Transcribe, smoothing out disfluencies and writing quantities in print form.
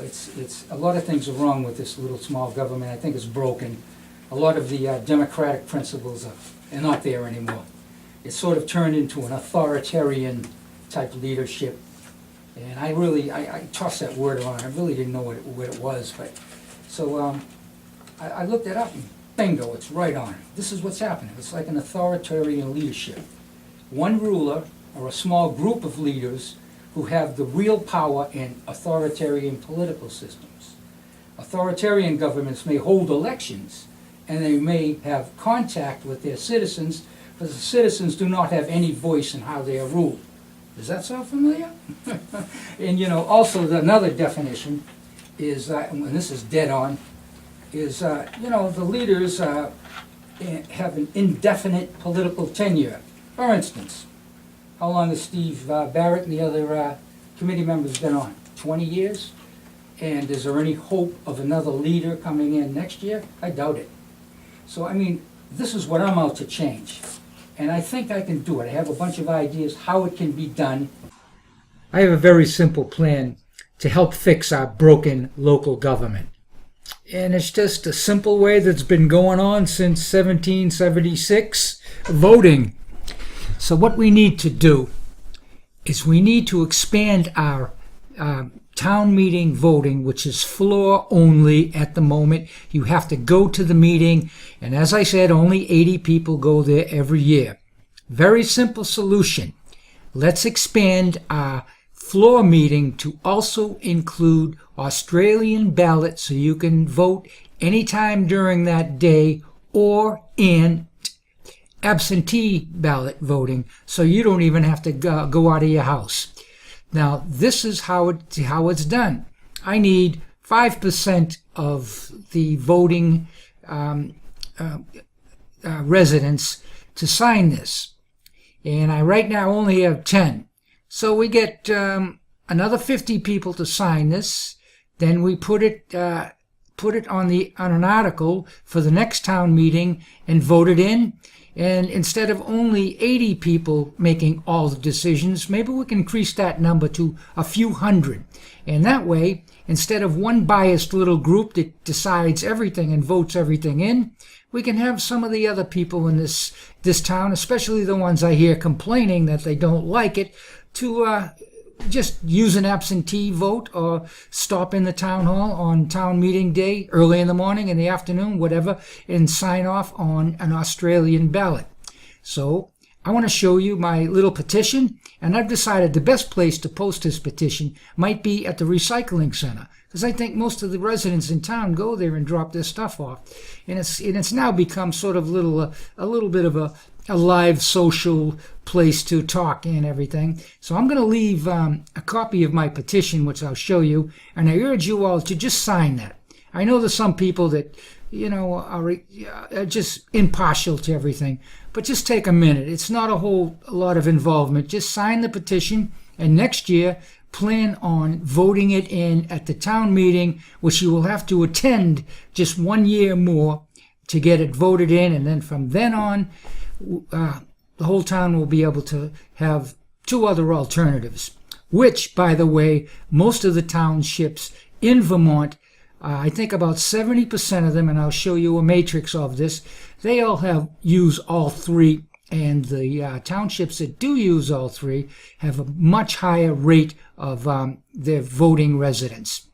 it's a lot of things are wrong with this little small government. I think it's broken. A lot of the democratic principles are not there anymore. It's sort of turned into an authoritarian type leadership. And I tossed that word around. I really didn't know what it was. But so I looked it up, and bingo, it's right on. This is what's happening. It's like an authoritarian leadership. One ruler or a small group of leaders who have the real power in authoritarian political systems. Authoritarian governments may hold elections, and they may have contact with their citizens, but the citizens do not have any voice in how they are ruled. Does that sound familiar? And also another definition is, and this is dead on, is the leaders have an indefinite political tenure. For instance, how long has Steve Barrett and the other committee members been on? 20 years? And is there any hope of another leader coming in next year? I doubt it. So, this is what I'm out to change. And I think I can do it. I have a bunch of ideas how it can be done. I have a very simple plan to help fix our broken local government. And it's just a simple way that's been going on since 1776, voting. So what we need to do is we need to expand our town meeting voting, which is floor only at the moment. You have to go to the meeting, and as I said, only 80 people go there every year. Very simple solution. Let's expand our floor meeting to also include Australian ballot, so you can vote anytime during that day, or in absentee ballot voting, so you don't even have to go out of your house. Now, this is how it's done. I need 5% of the voting residents to sign this, and I right now only have 10. So we get another 50 people to sign this. Then we put it on an article for the next town meeting and vote it in. And instead of only 80 people making all the decisions, maybe we can increase that number to a few hundred. And that way, instead of one biased little group that decides everything and votes everything in, we can have some of the other people in this town, especially the ones I hear complaining that they don't like it, to just use an absentee vote or stop in the town hall on town meeting day, early in the morning, in the afternoon, whatever, and sign off on an Australian ballot. So I want to show you my little petition, and I've decided the best place to post this petition might be at the recycling center, because I think most of the residents in town go there and drop their stuff off. And it's now become sort of a little bit of a live social place to talk and everything. So I'm going to leave a copy of my petition, which I'll show you, and I urge you all to just sign that. I know there's some people that, are just impartial to everything, but just take a minute. It's not a whole lot of involvement. Just sign the petition, and next year plan on voting it in at the town meeting, which you will have to attend just 1 year more to get it voted in, and then from then on, the whole town will be able to have 2 other alternatives, which, by the way, most of the townships in Vermont, I think about 70% of them, and I'll show you a matrix of this, they all use all 3, and the townships that do use all 3 have a much higher rate of their voting residents.